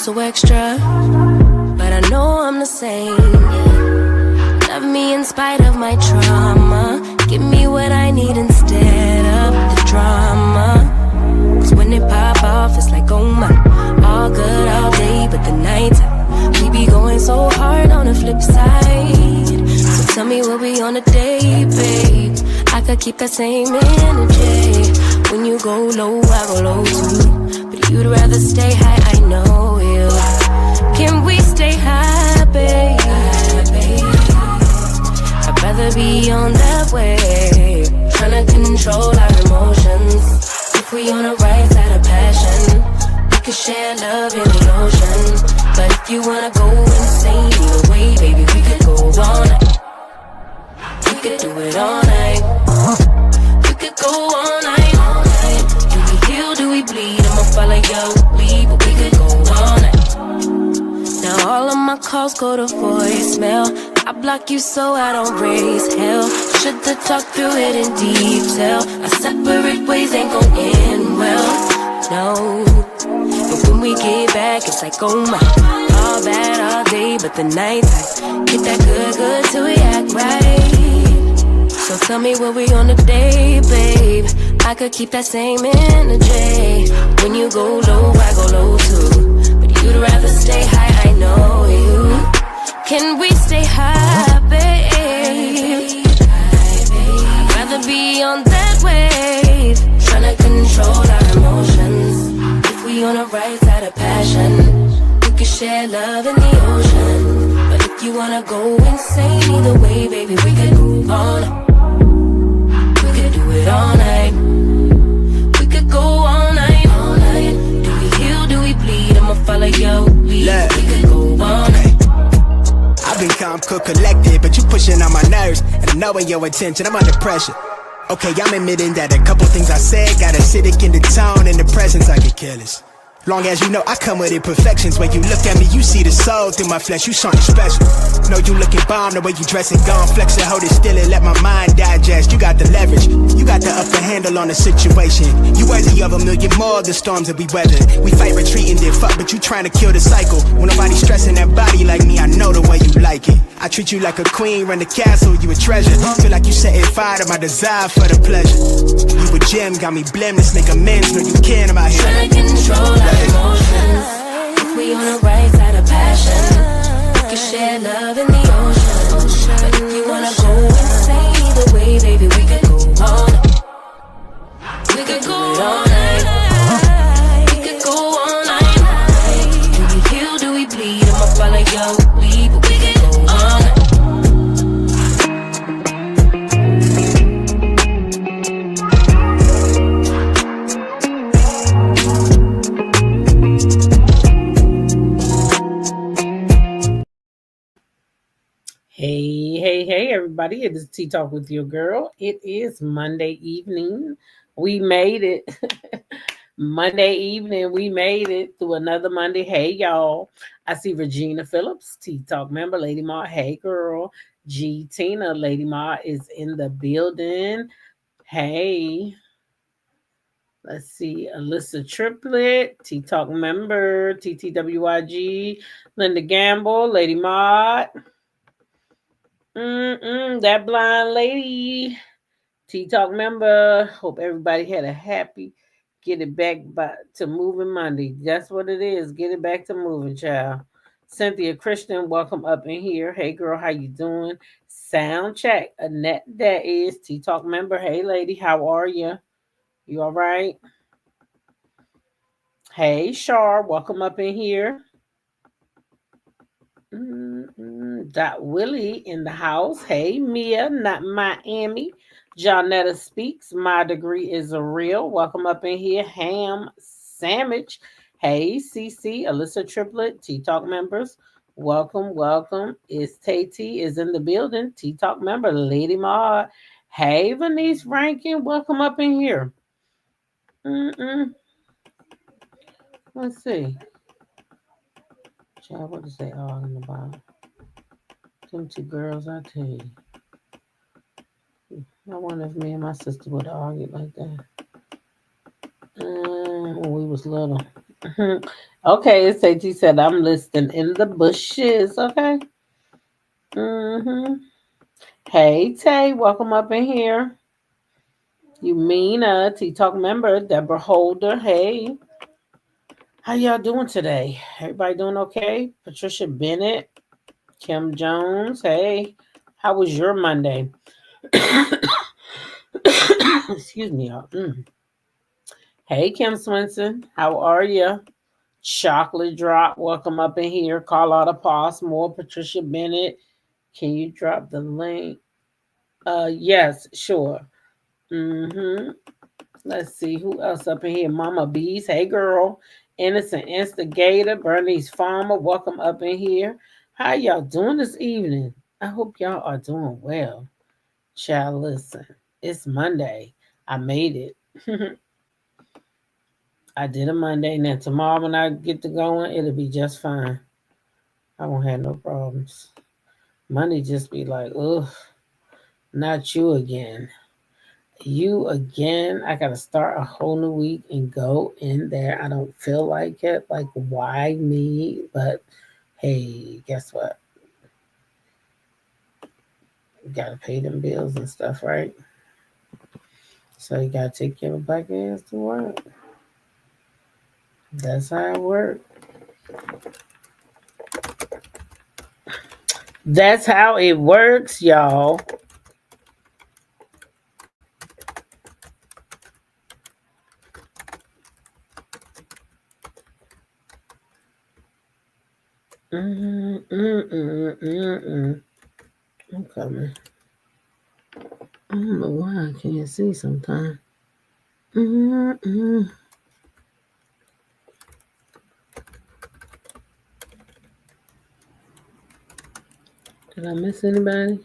so extra, but I know I'm the same. Love me in spite of my trauma. Give me what I need instead of the drama. Cause when it pop off, it's like, oh my. All good all day, but the night we be going so hard on the flip side. So tell me what we on a day, babe. I could keep that same energy. When you go low, I go low too. But you'd rather stay high, I know you. Can we stay high, babe? I'd rather be on that wave, tryna control our emotions. If we on the right side of passion, we could share love in the ocean. But if you wanna go insane either way, baby, we could go all night. We could do it all night. We could go all night. Do we heal, do we bleed? I'ma follow your lead, but we could go all night. Now all of my calls go to voicemail. I block you so I don't raise hell. Should've talked through it in detail. Our separate ways ain't gon' end well, no. But when we get back, it's like, oh my. All bad all day, but the night time get that good, good till we act right. So tell me what we on today, babe. I could keep that same energy. When you go low, I go low too. But you'd rather stay high, I know you. Can we stay high, babe? I'd rather be on that wave, tryna control our emotions. If we on the right side of passion, we could share love in the ocean. But if you wanna go insane either way, baby, we could move on. We could do it all night. We could go all night, all night. Do we heal, do we bleed? I'ma follow your lead. We could go all night. I've been calm, cool, collected, but you pushing on my nerves. And I know in your attention, I'm under pressure. Okay, I'm admitting that a couple things I said got acidic in the tone. In the presence, I get careless. Long as you know I come with imperfections. When you look at me, you see the soul through my flesh. You something special. Know you looking bomb, the way you dressing, gone flex and hold it still and let my mind digest. You got the leverage, you got the upper handle on the situation. You worthy of a million more of the storms that we weather. We fight retreating, then fuck, but you trying to kill the cycle. When nobody's stressing that body like me, I know the way you like it. I treat you like a queen, run the castle, you a treasure. Feel like you setting fire to my desire for the pleasure. You a gem, got me blameless, make amends. Know you can, I'm out here trying to control our emotions. If we on the right side of passion, we can share love in the ocean. But if you wanna go insane either way, baby, we could go all night. We could go all night. We could go all night. Do we heal, do we bleed? I'ma follow your lead, but we could go all night. Hey, everybody. It is Tea Talk with your girl. It is Monday evening. We made it. Monday evening, we made it through another Monday. Hey, y'all. I see Regina Phillips, Tea Talk member. Lady Ma, hey, girl. G Tina, Lady Ma is in the building. Hey. Let's see. Alyssa Triplet, Tea Talk member. TTWIG. Linda Gamble, Lady Maud. That blind lady, Tea Talk member. Hope everybody had a happy get it back to moving Monday. That's what it is. Get it back to moving, child. Cynthia Christian, welcome up in here. Hey, girl, how you doing? Sound check. Annette, that is Tea Talk member. Hey, lady, how are you? You all right? Hey, Shar, welcome up in here. Dot Willie in the house. Hey, Mia, not Miami. Johnetta speaks. My degree is a real. Welcome up in here. Ham Sandwich. Hey, CC, Alyssa Triplet, Tea Talk members. Welcome. Is Tay T is in the building. Tea Talk member, Lady Maud. Hey, Venice Rankin, welcome up in here. Let's see. Child, what is they arguing about? Them two girls, I tell you. I wonder if me and my sister would argue like that. When we was little. Mhm. Okay, SAT said I'm listening in the bushes. Okay. Mm-hmm. Hey Tay, welcome up in here. You Mina, T Talk member, Deborah Holder. Hey, how y'all doing today? Everybody doing okay? Patricia Bennett, Kim Jones. Hey, how was your Monday? Excuse me, y'all. Hey, Kim Swinson, how are you? Chocolate Drop, welcome up in here. Carlotta Passmore, Patricia Bennett. Can you drop the link? Yes, sure. Mm-hmm. Let's see who else up in here. Mama Bees, hey girl. Innocent Instigator, Bernice Farmer, welcome up in here. How y'all doing this evening? I hope y'all are doing well. Child, listen, it's Monday. I made it. I did a Monday. Now tomorrow when I get to going, it'll be just fine. I won't have no problems. Monday just be like, ugh, not you again. You again. I gotta start a whole new week and go in there. I don't feel like it. Like, why me? But hey, guess what? You gotta pay them bills and stuff, right? So you gotta take your black ass to work. That's how it works. That's how it works, y'all. Mm-mm. I'm coming. I don't know why I can't see sometimes. Mm-mm. Did I miss anybody?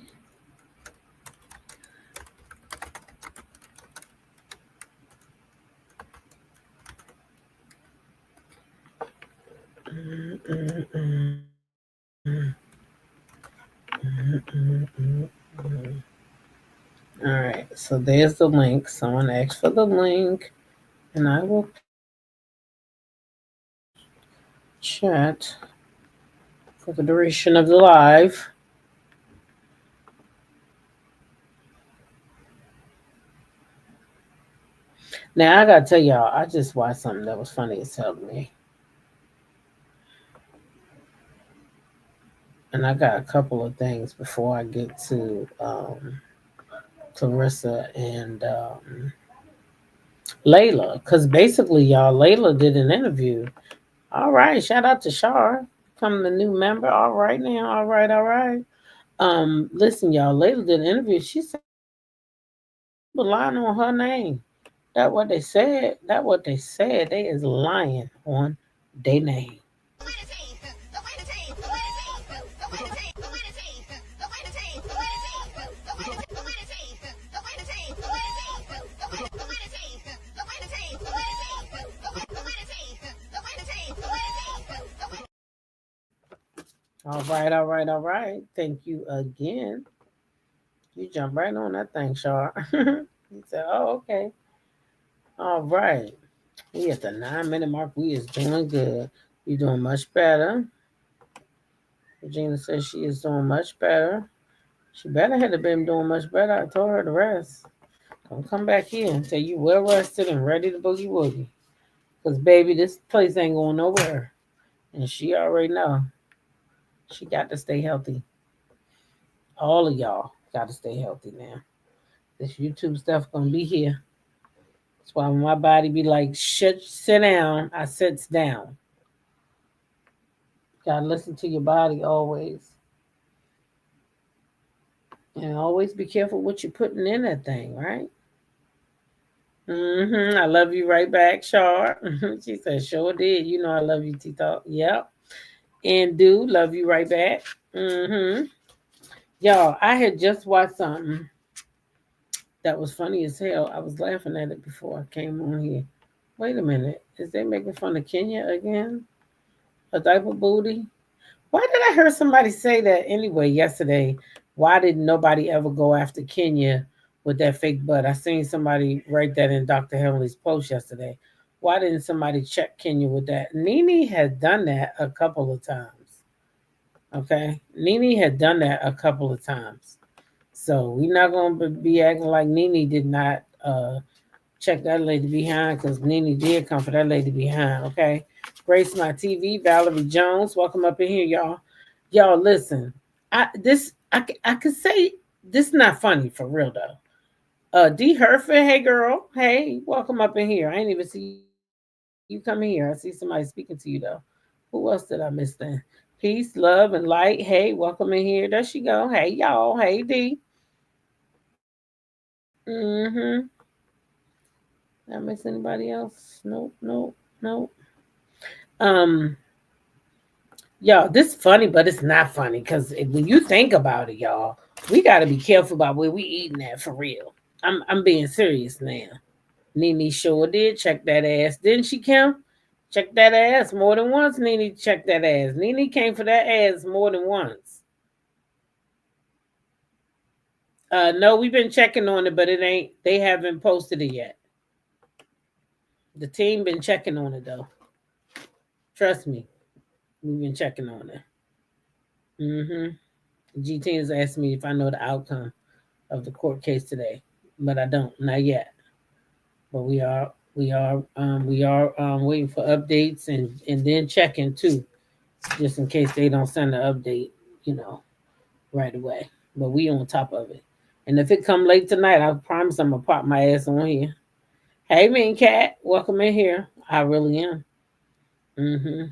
All right, so there's the link. Someone asked for the link, and I will chat for the duration of the live. Now I gotta tell y'all, I just watched something that was funny as hell to me, and I got a couple of things before I get to Clarissa and Layla, because basically, y'all, Layla did an interview. All right, shout out to Shar, becoming the new member. All right now, all right, all right. Listen, y'all, Layla did an interview. She said lying on her name. That what they said. That what they said. They is lying on their name. All right, all right, all right. Thank you again. You jump right on that thing, Shar. He said, "Oh, okay. All right. We at the 9 minute mark. We is doing good. You doing much better." Regina says she is doing much better. She better have been doing much better. I told her to rest. Don't come back here until you well rested and ready to boogie woogie. Cause baby, this place ain't going nowhere. And she already know. She got to stay healthy. All of y'all got to stay healthy now. This YouTube stuff gonna be here. That's why when my body be like, shit, sit down, I sits down. Gotta listen to your body always. And always be careful what you're putting in that thing, right? I love you right back, Char. She said, sure did. You know I love you, T-Talk. Yep. And do love you right back. Y'all, I had just watched something that was funny as hell. I was laughing at it before I came on here. Wait a minute. Is they making fun of Kenya again? A diaper booty? Why did I hear somebody say that anyway yesterday? Why did nobody ever go after Kenya with that fake butt? I seen somebody write that in Dr. Heavenly's post yesterday. Why didn't somebody check Kenya with that? Nene had done that a couple of times. Okay, Nene had done that a couple of times. So we're not gonna be acting like Nene did not check that lady behind because Nene did come for that lady behind. Okay, Grace my TV, Valerie Jones, welcome up in here, y'all. Y'all listen, I could say this not funny for real though. D Herford, hey girl, hey, welcome up in here. I ain't even see you come in here. I see somebody speaking to you though. Who else did I miss then? Peace, love, and light. Hey, welcome in here. There she go. Hey y'all, hey D. Mm-hmm. Did I miss anybody else? Nope, nope, nope. Um, y'all, this funny, but it's not funny because when you think about it, y'all, we got to be careful about where we eating at for real. I'm being serious now. Nene sure did check that ass, didn't she, Kim? Check that ass more than once. Nene checked that ass. Nene came for that ass more than once. No, we've been checking on it, but it ain't. They haven't posted it yet. The team been checking on it though. Trust me, we've been checking on it. GT has asked me if I know the outcome of the court case today, but I don't, not yet. But we are waiting for updates and then checking too, just in case they don't send an update, you know, right away. But we on top of it. And if it come late tonight, I promise I'm gonna pop my ass on here. Hey, Mean Cat, welcome in here. I really am. hmm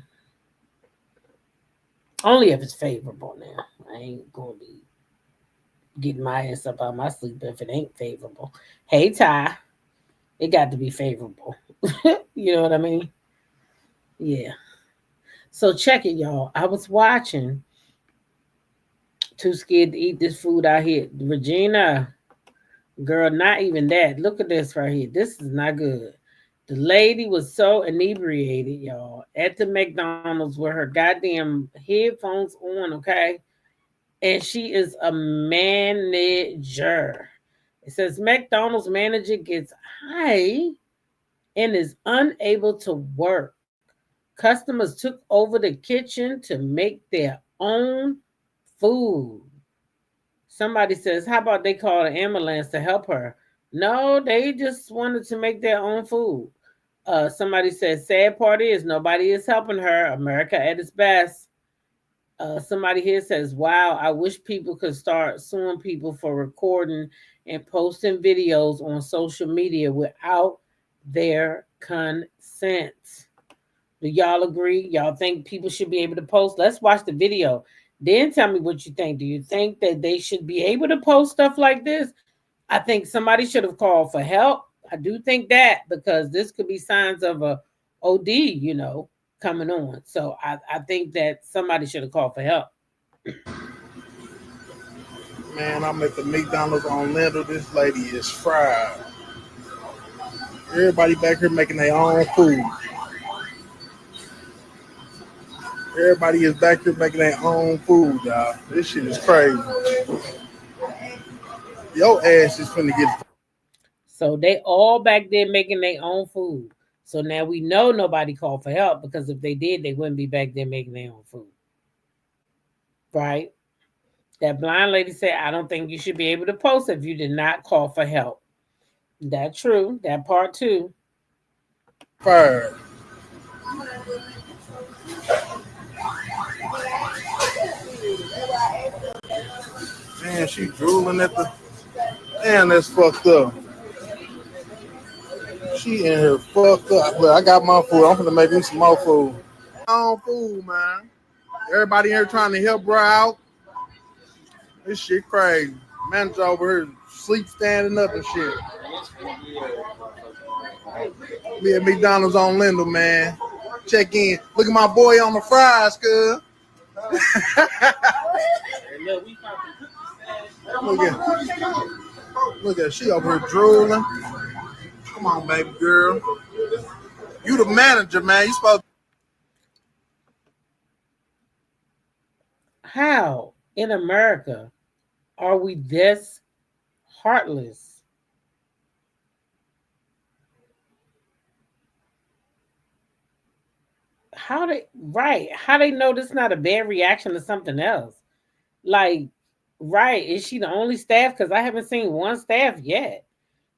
Only if it's favorable now. I ain't gonna be getting my ass up out of my sleep if it ain't favorable. Hey, Ty, it got to be favorable. You know what I mean? Yeah. So check it, y'all. I was watching. Too scared to eat this food out here. Regina, girl, not even that. Look at this right here. This is not good. The lady was so inebriated, y'all, at the McDonald's with her goddamn headphones on, okay? And she is a manager. It says McDonald's manager gets high and is unable to work. Customers took over the kitchen to make their own food. Somebody says, how about they call an ambulance to help her? No, they just wanted to make their own food. Somebody says, sad part is nobody is helping her. America at its best. Somebody here says, wow, I wish people could start suing people for recording and posting videos on social media without their consent. Do y'all agree? Y'all think people should be able to post? Let's watch the video. Then tell me what you think. Do you think that they should be able to post stuff like this? I think somebody should have called for help. I do think that because this could be signs of a OD, coming on. So I think that somebody should have called for help. Man, I'm at the McDonald's on Lindell. This lady is fried. Everybody back here making their own food. Everybody is back here making their own food, y'all. This shit is crazy. Your ass is finna get. So they all back there making their own food. So now we know nobody called for help because if they did, they wouldn't be back there making their own food. Right? That blind lady said, I don't think you should be able to post if you did not call for help. That's true. That part too. Fired. Man, she drooling at the. Man, that's fucked up. She in here fucked up. Look, I got my food. I'm gonna make me some more food. My own food, man. Everybody here trying to help her out. This shit crazy. Manager over here sleep standing up and shit. We at McDonald's on Lindell, man. Check in. Look at my boy on the fries, cuz. Look at she over here drooling. Come on, baby girl. You the manager, man. You supposed to. How in America are we this heartless? how they know this not a bad reaction to something else? Like, right, is she the only staff? Because I haven't seen one staff yet.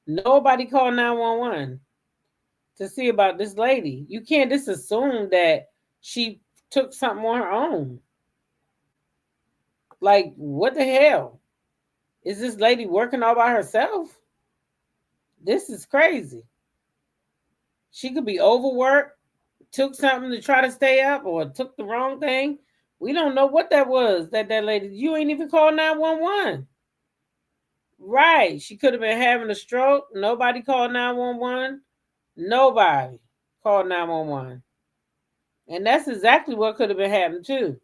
Nobody called 911 to see about this lady. You can't just assume that she took something on her own. Like, what the hell? Is this lady working all by herself? This is crazy. She could be overworked, took something to try to stay up, or took the wrong thing. We don't know what that was. That lady, you ain't even called 911. Right. She could have been having a stroke. Nobody called 911. Nobody called 911. And that's exactly what could have been happening too.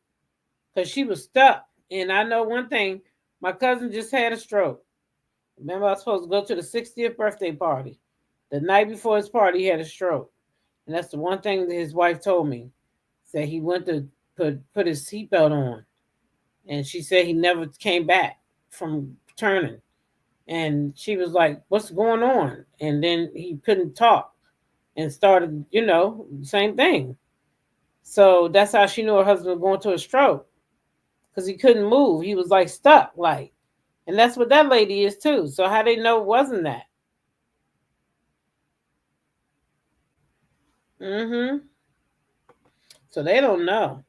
Because she was stuck. And I know one thing, my cousin just had a stroke. Remember, I was supposed to go to the 60th birthday party. The night before his party, he had a stroke. And that's the one thing that his wife told me. Said he went to put his seatbelt on. And she said he never came back from turning. And she was like, "What's going on?" And then he couldn't talk and started, same thing. So that's how she knew her husband was going to a stroke because he couldn't move. He was like stuck, like, and that's what that lady is too. So how they know it wasn't that? Mm-hmm. So they don't know.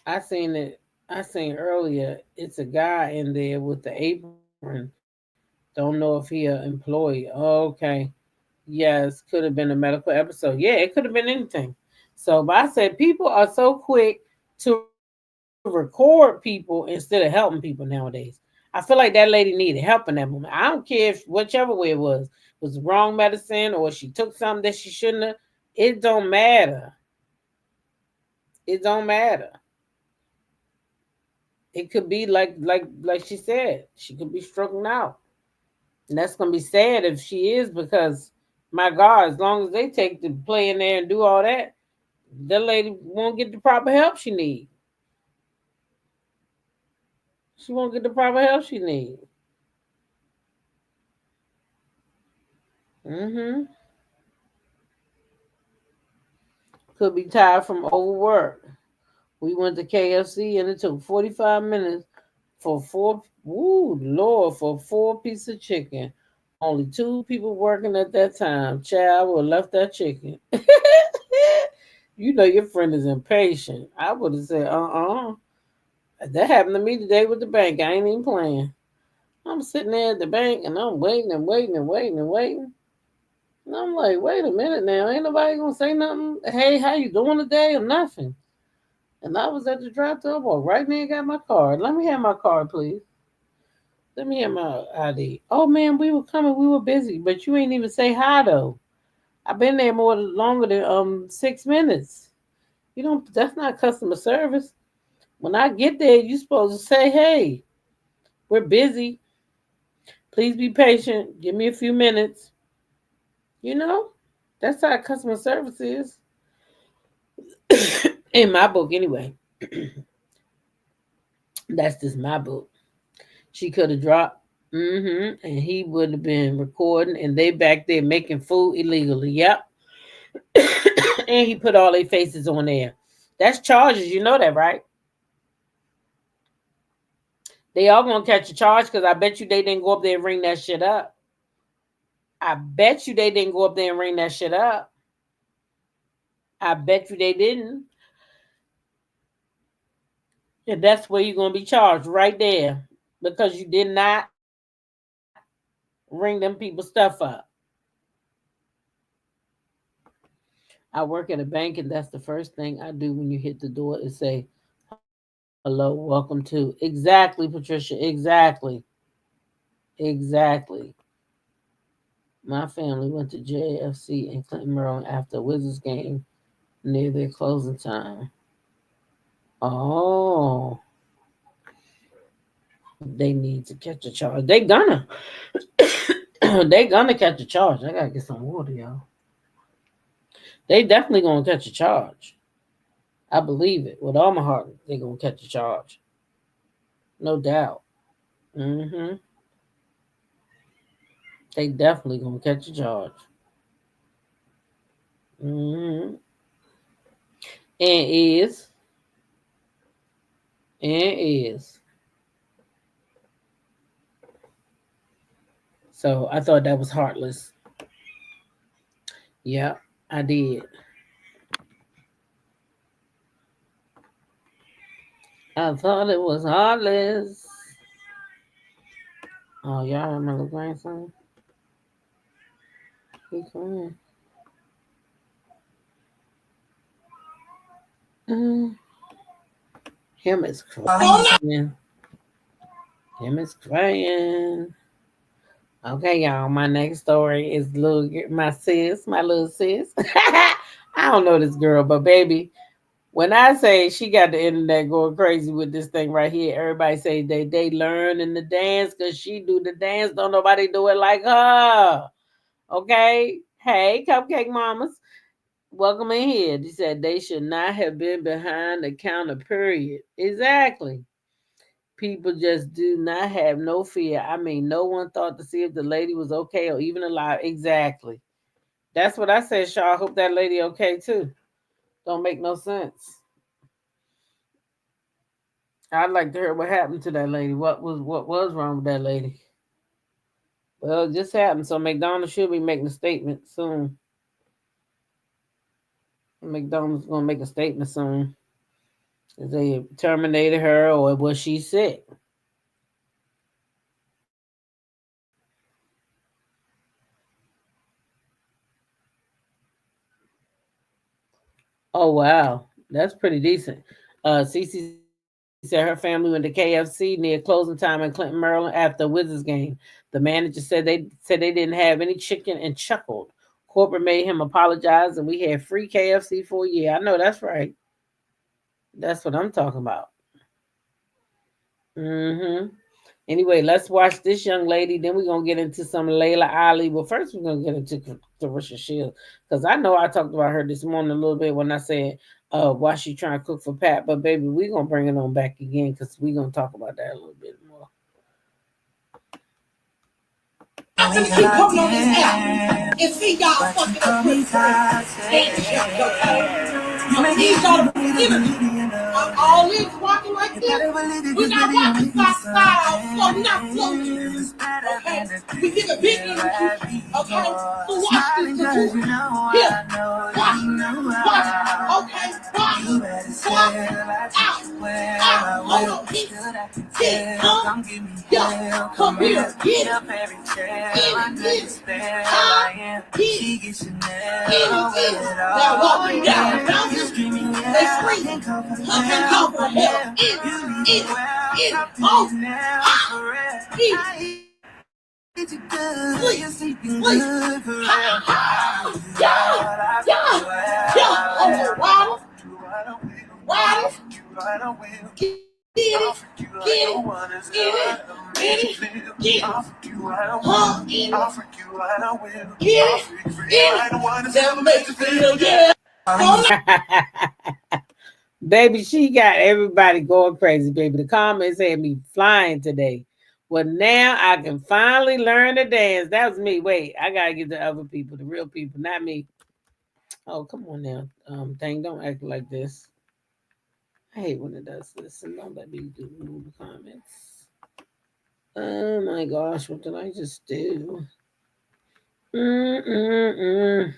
I seen it. I seen earlier. It's a guy in there with the apron. Don't know if he an employee. Oh, okay. Yes, could have been a medical episode. Yeah, it could have been anything. So, but I said people are so quick to record people instead of helping people nowadays. I feel like that lady needed help in that moment. I don't care if whichever way it was wrong medicine or she took something that she shouldn't have. It don't matter. It don't matter. It could be like she said, she could be stroking out. And that's gonna be sad if she is because my God, as long as they take the play in there and do all that, the lady won't get the proper help she needs. She won't get the proper help she needs. Mm-hmm. Could be tired from overwork. We went to KFC and it took 45 minutes for four. Woo, Lord, for 4 pieces of chicken. Only 2 people working at that time. Child would have left that chicken. You know your friend is impatient. I would have said, That happened to me today with the bank. I ain't even playing. I'm sitting there at the bank and I'm waiting and waiting and waiting and waiting. And I'm like, wait a minute now. Ain't nobody gonna say nothing. Hey, how you doing today? Or nothing. And I was at the drive-thru. I walked right there and got my card. Let me have my card, please. Let me have my ID. Oh man, we were coming. We were busy, but you ain't even say hi though. I've been there more longer than 6 minutes. You don't. That's not customer service. When I get there, you supposed to say, "Hey, we're busy. Please be patient. Give me a few minutes." You know, that's how customer service is in my book, anyway. That's just my book. She could have dropped, and he would have been recording, and they back there making food illegally. Yep, and he put all their faces on there. That's charges. You know that, right? They all gonna catch a charge because I bet you they didn't go up there and ring that shit up. I bet you they didn't go up there and ring that shit up. I bet you they didn't. And that's where you're gonna be charged right there because you did not ring them people stuff up. I work at a bank, and that's the first thing I do when you hit the door is say, "Hello, welcome to." Exactly, Patricia. Exactly. Exactly. My family went to JFC in Clinton, Maryland after a Wizards game near their closing time. Oh, they need to catch a charge. They gonna. They gonna catch a charge. I gotta get some water, y'all. They definitely gonna catch a charge. I believe it with all my heart. They gonna catch a charge, no doubt. Hmm. They definitely gonna catch a charge. Hmm. And is. And is. So I thought that was heartless. Yeah, I did. I thought it was heartless. Oh, y'all remember grandson? He crying. Mm, him is crying. Him is crying. Okay, y'all. My next story is my little sis. I don't know this girl, but baby, when I say she got the internet going crazy with this thing right here, everybody say they learn in the dance because she do the dance. Don't nobody do it like her. Okay. Hey, cupcake mamas. Welcome in here. She said they should not have been behind the counter, period. Exactly. People just do not have no fear. I mean, no one thought to see if the lady was okay or even alive. Exactly. That's what I said, Shaw. I hope that lady okay too. Don't make no sense. I'd like to hear what happened to that lady. What was wrong with that lady? Well, it just happened. So McDonald's should be making a statement soon. McDonald's gonna make a statement soon. If they terminated her or was she sick? Oh wow, that's pretty decent. Cece said her family went to KFC near closing time in Clinton, Maryland after a Wizards game. The manager said they didn't have any chicken and chuckled. Corporate made him apologize, and we had free KFC for a year. I know that's right. That's what I'm talking about. Hmm. Anyway, let's watch this young lady. Then we're gonna get into some Layla Ali. But first, we're gonna get into Clarissa Shields because I know I talked about her this morning a little bit when I said why she trying to cook for Pat. But baby, we're gonna bring it on back again because we're gonna talk about that a little bit more. I'm gonna keep coming on this app and see y'all fucking up Christmas. You may need y'all to forgive me. I'm all in walking like this. We're not walking side to side. We're not floating. Okay? We give a big energy. Okay? So watch this too. Here. Watch. Okay? Watch. Out. Out. Hold on. Hit. Come. Yeah. Come here. Get it. Now walk me down. Down the street. They scream. I can come for help. Oh. Sleep. Yeah. Oh, Waddle. Get it. Never make you feel good. Baby, she got everybody going crazy, baby. The comments had me flying today. Well, now I can finally learn to dance. That was me. Wait, I gotta get the other people, the real people, not me. Oh, come on now. Thing, don't act like this. I hate when it does this. And don't let me do move the comments. Oh my gosh, what did I just do? Mm-mm-mm.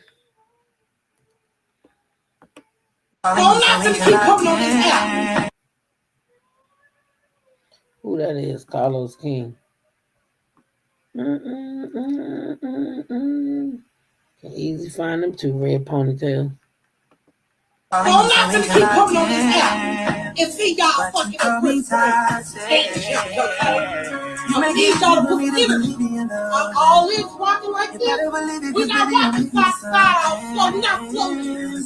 I'm not gonna keep coming on this app. Who that is? Carlos King. Mm-mm-mm-mm-mm. Can easily find them two red ponytails. I'm not gonna keep coming on this app and see y'all fucking up Christmas. You may need y'all to forgive me. I'm all in walking like this. We're not walking side to side. So we're not floating.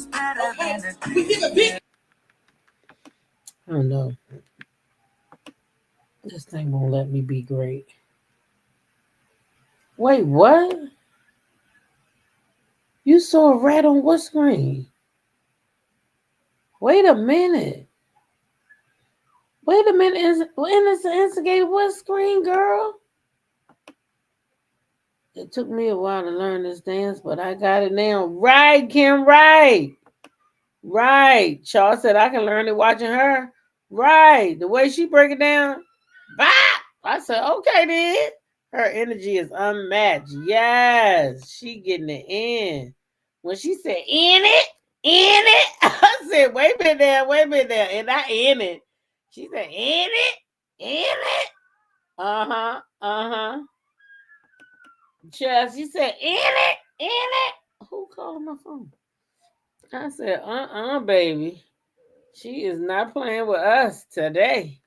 Okay? We give a big. I don't know. This thing won't let me be great. Wait, what? You saw a rat on what screen? Wait a minute. Wait a minute. Innocent instigator, what screen, girl? It took me a while to learn this dance, but I got it now. Right, Kim, right. Right. Charles said I can learn it watching her. Right. The way she break it down. Bah! I said, okay then. Her energy is unmatched. Yes. She getting it in. When she said in it, I said, wait a minute there. And I in it. She said, in it. Uh-huh. Uh-huh. Child, she said, in it. Who called my phone? I said, baby. She is not playing with us today.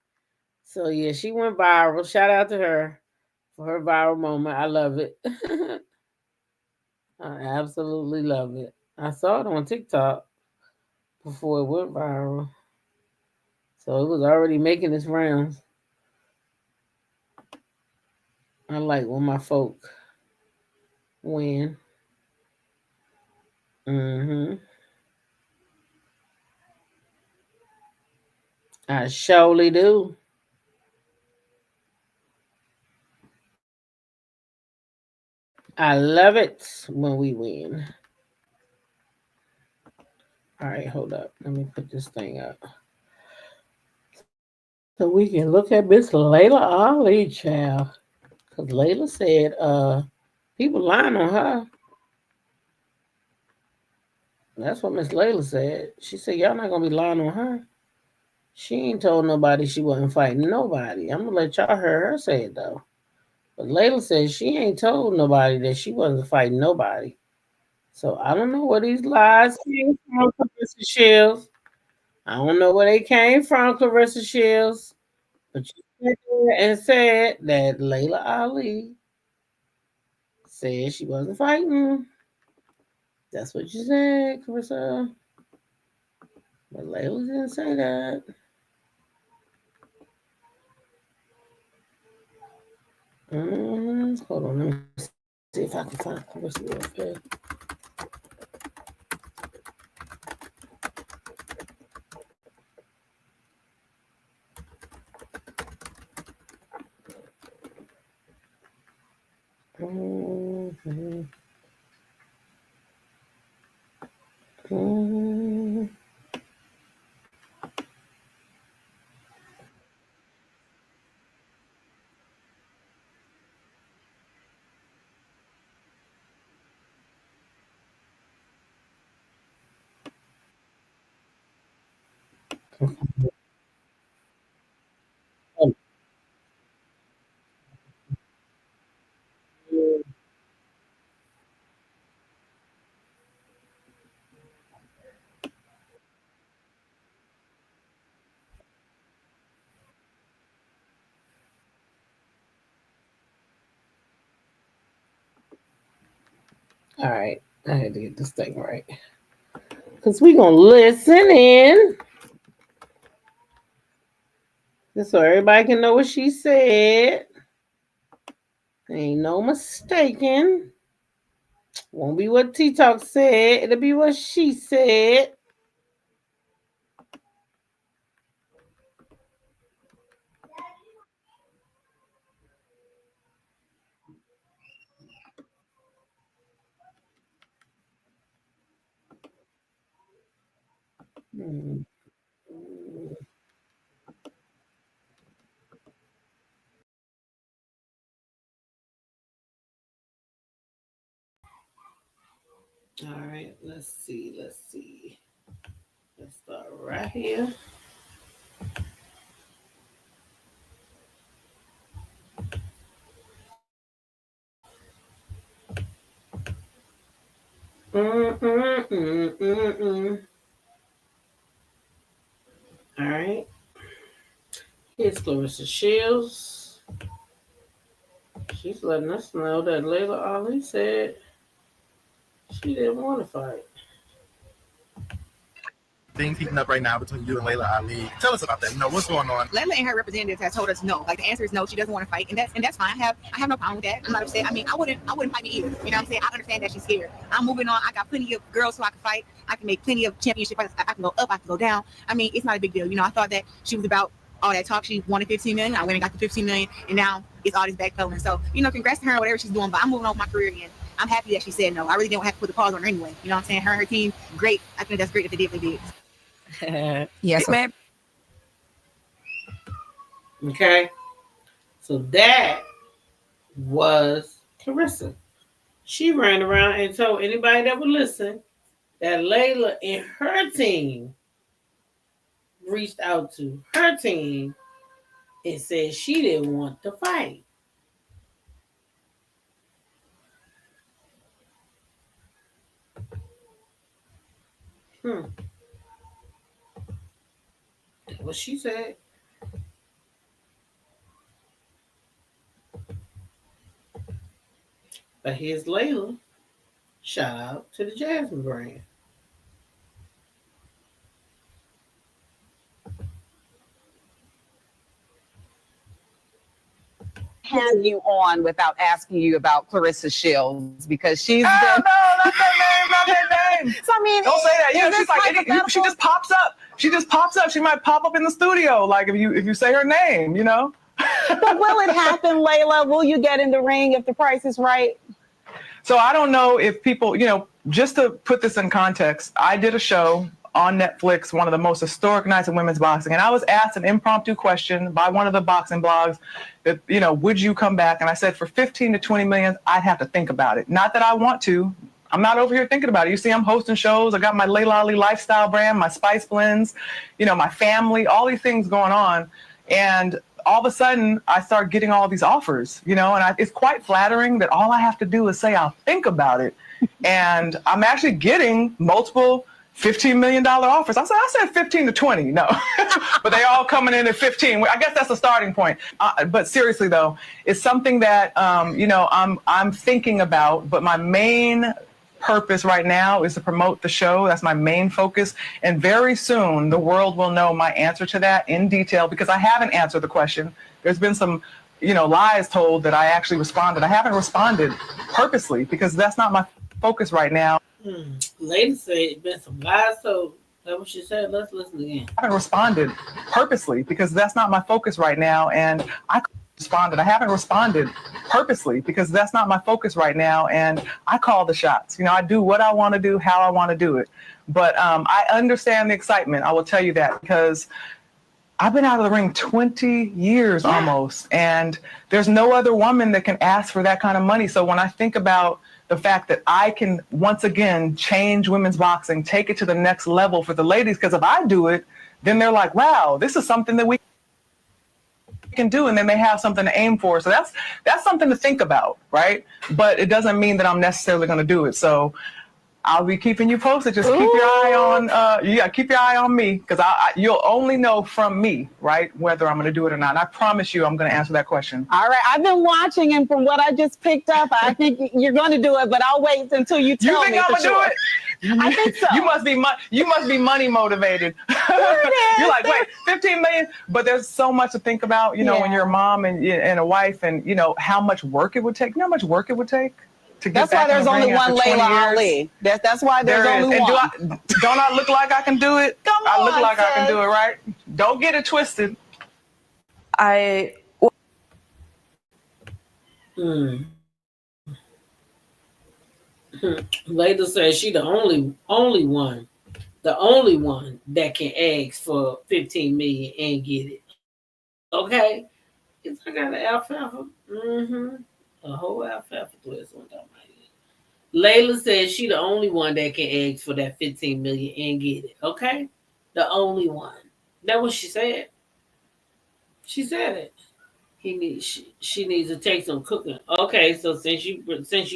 So yeah, she went viral. Shout out to her for her viral moment. I love it. I absolutely love it. I saw it on TikTok before it went viral. So it was already making its rounds. I like when my folk win. Mm-hmm. I surely do. I love it when we win. All right, hold up. Let me put this thing up. So we can look at Miss Layla Ali, child. Because Layla said, people lying on her. That's what Miss Layla said. She said, y'all not gonna be lying on her. She ain't told nobody she wasn't fighting nobody. I'm gonna let y'all hear her say it though. But Layla said she ain't told nobody that she wasn't fighting nobody. So I don't know where these lies came from, Clarissa Shields. I don't know where they came from, Clarissa Shields. But you sat there and said that Layla Ali said she wasn't fighting. That's what you said, Clarissa. But Layla didn't say that. Hold on, let me see if I can find Clarissa real quick. Mm-hmm. Mm-hmm. All right, I had to get this thing right. Because we're going to listen in. Just so everybody can know what she said. Ain't no mistaking. Won't be what T Talk said. It'll be what she said. Hmm. All right, let's see. Let's see. Let's start right here. Mm. All right. Here's Clarissa Shields. She's letting us know that Layla Ali said she didn't want to fight. Things heating up right now between you and Layla Ali. Tell us about that. What's going on? Layla and her representatives has told us no. Like the answer is no. She doesn't want to fight, and that's fine. I have no problem with that. I'm not upset. I mean, I wouldn't fight me either. You know what I'm saying? I understand that she's scared. I'm moving on. I got plenty of girls who I can fight. I can make plenty of championship fights. I can go up. I can go down. I mean, it's not a big deal. I thought that she was about all that talk. She wanted 15 million. I went and got the 15 million, and now it's all this backpedaling. So congrats to her, whatever she's doing. But I'm moving on with my career again. I'm happy that she said no. I really didn't have to put the pause on her anyway. You know what I'm saying? Her and her team, great. I think that's great that they did what they did. Yes, man. Okay. So that was Clarissa. She ran around and told anybody that would listen that Laila and her team reached out to her team and said she didn't want to fight. That's what she said. But here's Laila. Shout out to the Jasmine brand. Have you on without asking you about Clarissa Shields because she's been. No, not that name. So I mean, don't say that. Yeah, she's like she just pops up. She just pops up. She might pop up in the studio, like if you say her name, you know. But will it happen, Laila? Will you get in the ring if the price is right? So I don't know if people, just to put this in context, I did a show on Netflix, one of the most historic nights in women's boxing. And I was asked an impromptu question by one of the boxing blogs that, would you come back? And I said, for 15 to 20 million, I'd have to think about it. Not that I want to. I'm not over here thinking about it. You see, I'm hosting shows. I got my Laila Ali lifestyle brand, my spice blends, my family, all these things going on. And all of a sudden, I start getting all these offers, and it's quite flattering that all I have to do is say I'll think about it. And I'm actually getting multiple $15 million offers. I said 15 to 20, no, but they all coming in at 15. I guess that's the starting point. But seriously though, it's something that, I'm thinking about, but my main purpose right now is to promote the show. That's my main focus. And very soon the world will know my answer to that in detail because I haven't answered the question. There's been some, lies told that I actually responded. I haven't responded purposely because that's not my focus right now. Lady said it's been some lies, so that's what she said. Let's listen again. I haven't responded purposely because that's not my focus right now. And I haven't responded purposely because that's not my focus right now. And I call the shots. I do what I want to do, how I want to do it. But I understand the excitement. I will tell you that because I've been out of the ring 20 years almost. And there's no other woman that can ask for that kind of money. So when I think about the fact that I can once again change women's boxing, take it to the next level for the ladies, because if I do it, then they're like, wow, this is something that we can do, and then they have something to aim for. So that's something to think about, right? But it doesn't mean that I'm necessarily going to do it. So I'll be keeping you posted. Just keep your eye on me, because you'll only know from me, right, whether I'm going to do it or not. And I promise you I'm going to answer that question. All right. I've been watching, and from what I just picked up, I think you're going to do it, but I'll wait until you tell me. You think I'm going to do it? I think so. You must be money motivated. You're like, wait, 15 million, but there's so much to think about, when you're a mom and a wife, and how much work it would take. You know how much work it would take? That's why there's only one Laila Ali. That's why there's only one. Don't I look like I can do it? I look like I can do it, right? Don't get it twisted. Laila says she the only one that can ask for 15 million and get it. Okay, I got an alfalfa. A whole alfalfa twist on top of my head. Laila says she the only one that can ask for that 15 million and get it. Okay, the only one. That's what she said. She said it. She needs to take some cooking. Okay, so since you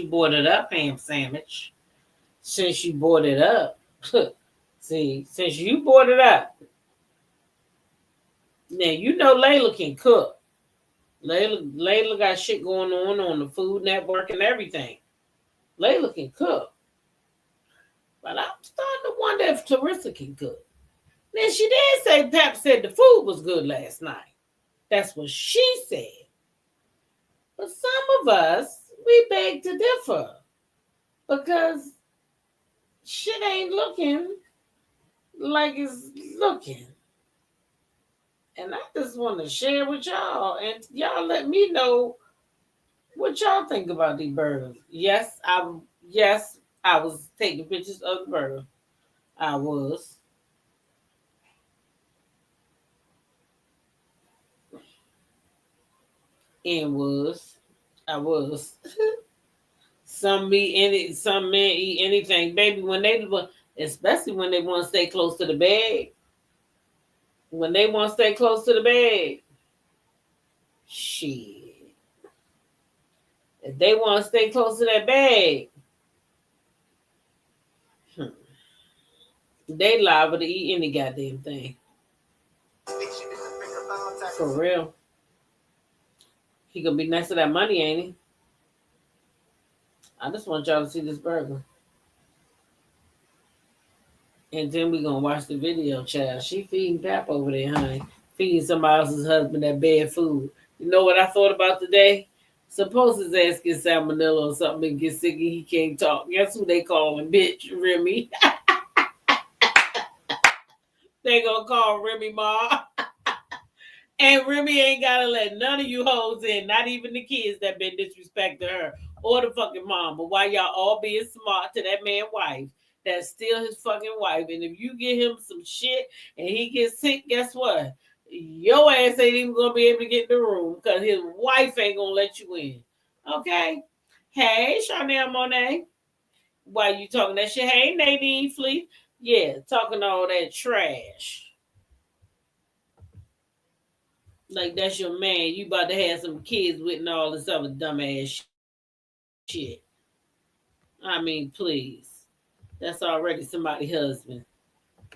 brought it up, ham sandwich. Since you brought it up, since you brought it up, now Laila can cook. Laila got shit going on the Food Network and everything. Laila can cook. But I'm starting to wonder if Clarissa can cook. Then she did say Pep said the food was good last night. That's what she said. But some of us, we beg to differ. Because shit ain't looking like it's looking. And I just want to share with y'all, and y'all let me know What y'all think about these burgers? Yes, I was taking pictures of the burger. I was. And was. I was. Some meat any some men eat anything. Baby, especially when they want to stay close to the bed. When they want to stay close to the bed. Shit. If they want to stay close to that bed, hmm, they liable to eat any goddamn thing. For real. He gonna be next to that money, ain't he? I just want y'all to see this burger. And then we gonna watch the video, child. She feeding Pap over there, honey. Feeding somebody else's husband that bad food. You know what I thought about today? Suppose his ass get salmonella or something and get sick and he can't talk. Guess who they calling? Bitch, Remy. They gonna call Remy Ma. And Remy ain't gotta let none of you hoes in, not even the kids that been disrespecting her or the fucking mom. But why y'all all being smart to that man's wife? That's still his fucking wife. And if you get him some shit and he gets sick, guess what? Your ass ain't even gonna be able to get in the room because his wife ain't gonna let you in. Okay? Hey, Chanel Monet. Why you talking that shit? Hey, Nadine Fleet. Yeah, talking all that trash. Like that's your man. You about to have some kids with and all this other dumbass shit. I mean, please. That's already somebody's husband.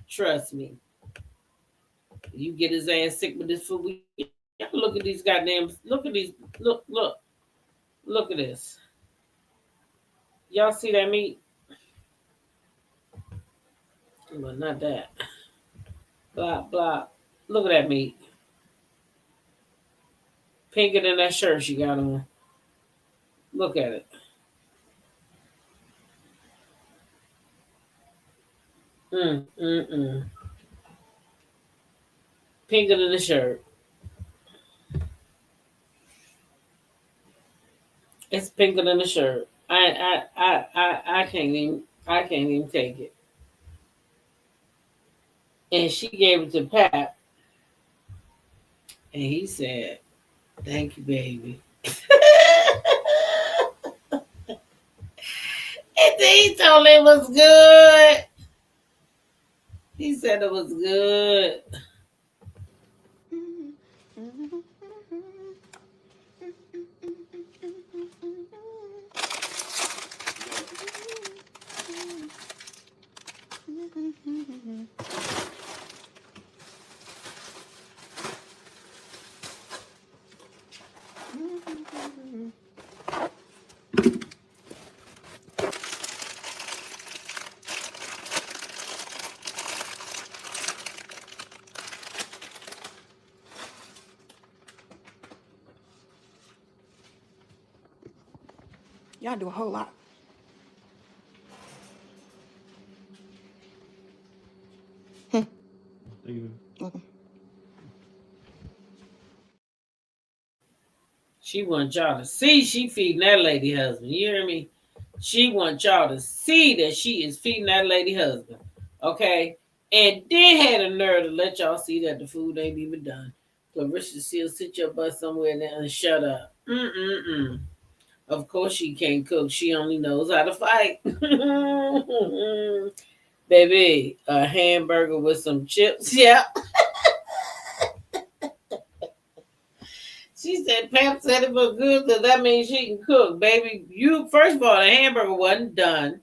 Trust me. You get his ass sick with this food. Y'all look at these goddamn. Look at these. Look at this. Y'all see that meat? Well, not that. Blah blah. Look at that meat. Pinker than that shirt she got on. Look at it. Mm. Pinker than the shirt. It's pinker than the shirt. I can't even take it. And she gave it to Pat, and he said, "Thank you, baby." And then he told me it was good. He said it was good. Y'all do a whole lot. Welcome. She wants y'all to see she feeding that lady husband. You hear me? She wants y'all to see that she is feeding that lady husband. Okay? And then had a nerve to let y'all see that the food ain't even done. Clarissa, she'll sit your butt somewhere there and shut up. Of course she can't cook. She only knows how to fight. Baby, a hamburger with some chips. Yeah. She said Pam said it was good, so that means she can cook. Baby, you first of all, the hamburger wasn't done.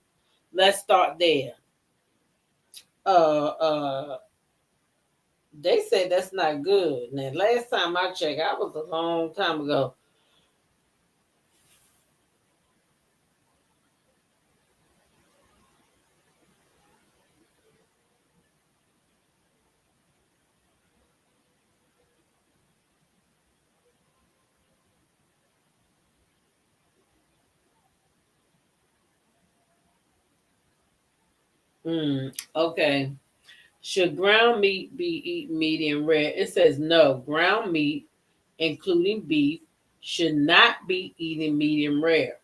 Let's start there. Uh uh they said that's not good. Now last time I checked, I was a long time ago. Okay. Should ground meat be eaten medium rare? It says no. Ground meat, including beef, should not be eating medium rare.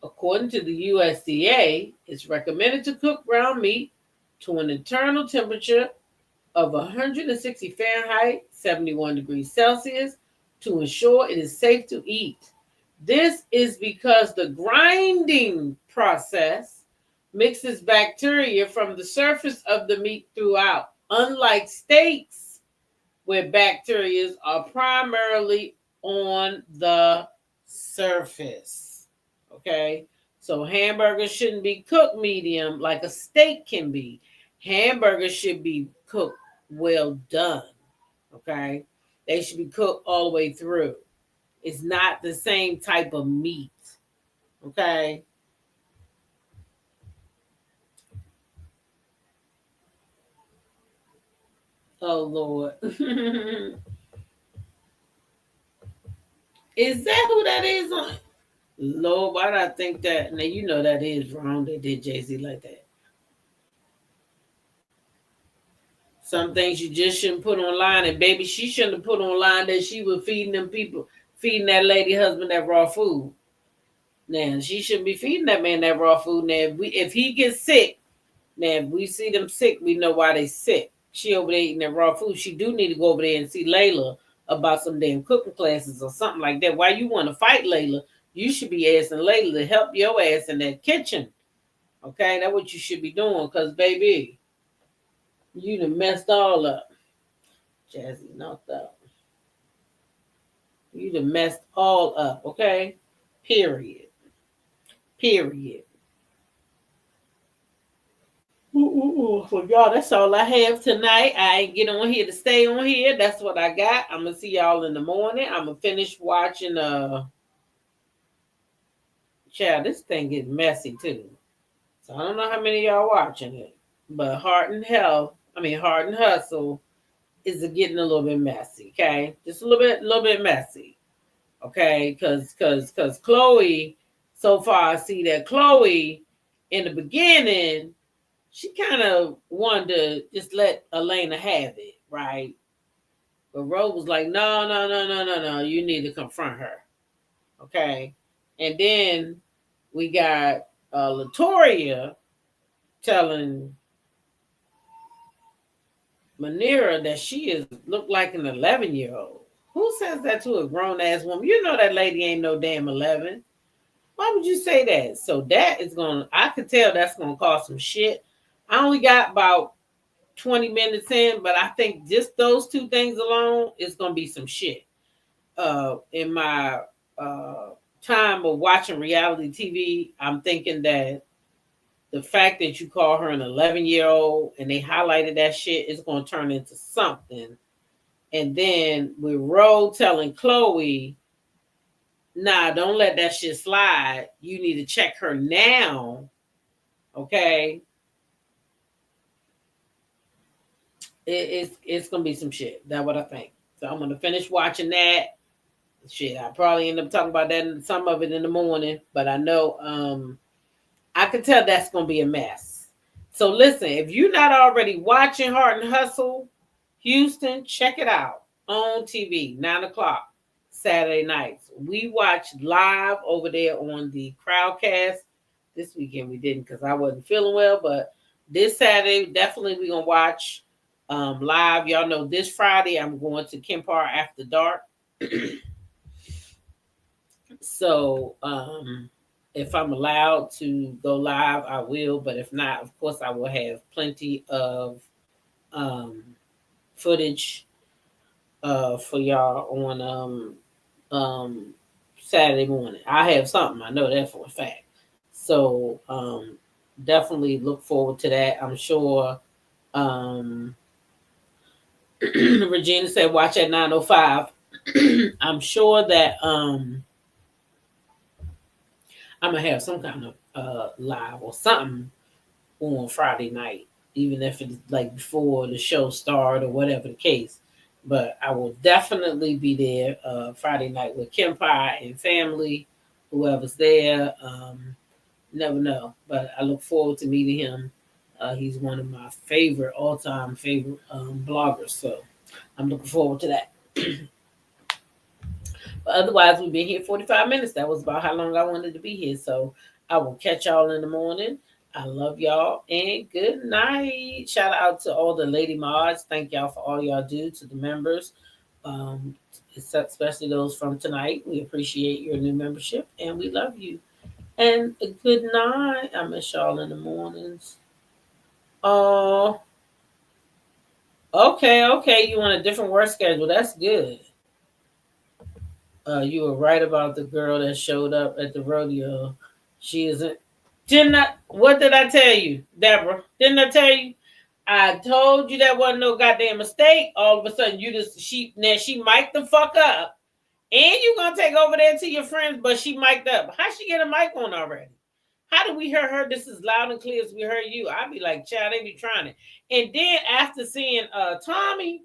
According to the USDA, it's recommended to cook ground meat to an internal temperature of 160 Fahrenheit, 71 degrees Celsius, to ensure it is safe to eat. This is because the grinding process mixes bacteria from the surface of the meat throughout, unlike steaks, where bacteria are primarily on the surface. Okay, so hamburgers shouldn't be cooked medium like a steak can be. Hamburgers should be cooked well done. Okay, they should be cooked all the way through. It's not the same type of meat. Okay. Oh Lord. Is that who that is on? Lord, why do I think that? Now you know that is wrong. They did Jay-Z like that. Some things you just shouldn't put online, and baby, she shouldn't have put online that she was feeding them people, feeding that lady husband that raw food. Now she shouldn't be feeding that man that raw food. Now if he gets sick, now if we see them sick, we know why they sick. She over there eating that raw food. She do need to go over there and see Layla about some damn cooking classes or something like that. Why you want to fight Layla? You should be asking Layla to help your ass in that kitchen. Okay, that's what you should be doing. Cause baby, you done messed all up. Jazzy knocked out. You done messed all up. Okay, period. Period. For y'all, that's all I have tonight. I ain't get on here to stay on here. That's what I got. I'm gonna see y'all in the morning. I'm gonna finish watching child, this thing is messy too. So I don't know how many of y'all watching it. But Heart and Hustle is getting a little bit messy, okay? Just a little bit messy. Okay, cause Chloe, so far I see that Chloe in the beginning, she kind of wanted to just let Elena have it, right? But Rose was like, no, you need to confront her. Okay. And then we got Latoria telling Manira that she is looked like an 11-year-old. Who says that to a grown-ass woman? You know that lady ain't no damn 11. Why would you say that? So that is going to, I could tell that's going to cause some shit. I only got about 20 minutes in, but I think just those two things alone is going to be some shit. In my time of watching reality TV, I'm thinking that the fact that you call her an 11-year-old and they highlighted that shit is going to turn into something. And then with Ro telling Chloe, nah, don't let that shit slide. You need to check her now. Okay. It's gonna be some shit. That's what I think. So I'm gonna finish watching that. Shit, I probably end up talking about that some of it in the morning, but I know I can tell that's gonna be a mess. So listen, if you're not already watching Heart and Hustle, Houston, check it out on TV, 9:00 Saturday nights. We watched live over there on the Crowdcast. This weekend we didn't because I wasn't feeling well, but this Saturday definitely we're gonna watch live. Y'all know this Friday I'm going to Kempar After Dark. So if I'm allowed to go live, I will. But if not, of course, I will have plenty of footage for y'all on Saturday morning. I have something. I know that for a fact. So definitely look forward to that. I'm sure Regina said watch at 9:05. I'm sure that I'm gonna have some kind of live or something on Friday night, even if it's like before the show started or whatever the case. But I will definitely be there Friday night with Kim Pie and family, whoever's there. Never know, but I look forward to meeting him. He's one of my all-time favorite bloggers, so I'm looking forward to that. But otherwise, we've been here 45 minutes. That was about how long I wanted to be here. So I will catch y'all in the morning. I love y'all and good night. Shout out to all the lady mods. Thank y'all for all y'all do to the members, um, especially those from tonight. We appreciate your new membership and we love you. And good night. I miss y'all in the mornings. Oh, okay. You want a different work schedule? That's good. You were right about the girl that showed up at the rodeo. She isn't. Didn't I? What did I tell you, Deborah? Didn't I tell you? I told you that wasn't no goddamn mistake. All of a sudden, you just she mic'd the fuck up, and you gonna take over there to your friends, but she mic'd up. How she get a mic on already? How did we hear her? This is loud and clear as we heard you. I'd be like, child, they be trying it. And then after seeing Tommy,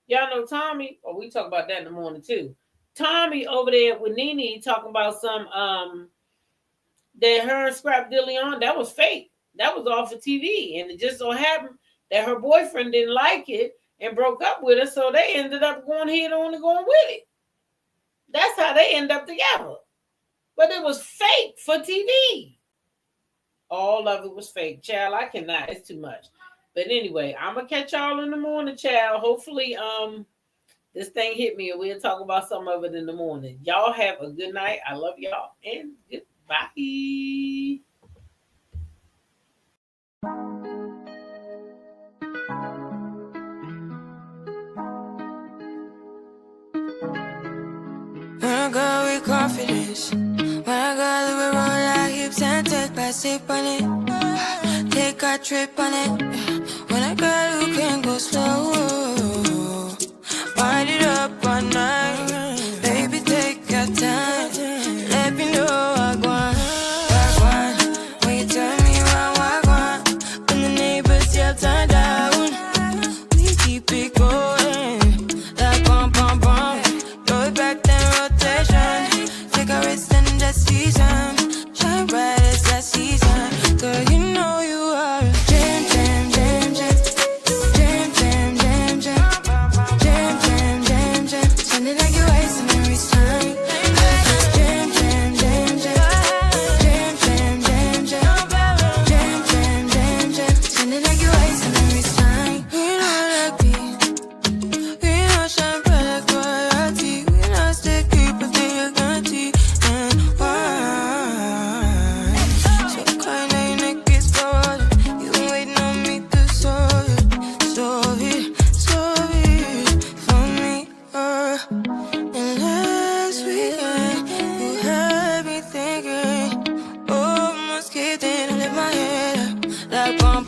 y'all know Tommy, or we talk about that in the morning too. Tommy over there with Nene talking about some that her and Scrap Dillion, that was fake. That was all for TV. And it just so happened that her boyfriend didn't like it and broke up with her, so they ended up going head on and going with it. That's how they end up together. But it was fake for TV. All of it was fake. Child, I cannot. It's too much. But anyway, I'm gonna catch y'all in the morning, child. Hopefully, this thing hit me and we'll talk about some of it in the morning. Y'all have a good night. I love y'all and goodbye. When I go with confidence, when I go we roll our hips and take back sip on it, take a trip on it. When I go, you can go slow, wind it up all night, baby take your time, let me know I want. When you tell me what I want, when the neighbors yell turn down, we keep it going, like bum bum bum. Throw it back then rotation, take a risk and just season, shine bright as that season. Girl, you know you are a jam, jam, jam, jam, jam, jam, jam, jam, jam, jam, jam, jam. Sounding like you're wasting every time. Jam, jam, jam, jam, jam, jam, jam, jam, jam, jam, jam, jam. Sounding like you're wasting every time. We know that beat, we know shine bright like royalty. We know stay people think you're guilty and why? So kind of your neck is golden. You been waiting on me to solve it for me. And last weekend you had me thinking, oh, almost kidding, I let my head up like bump.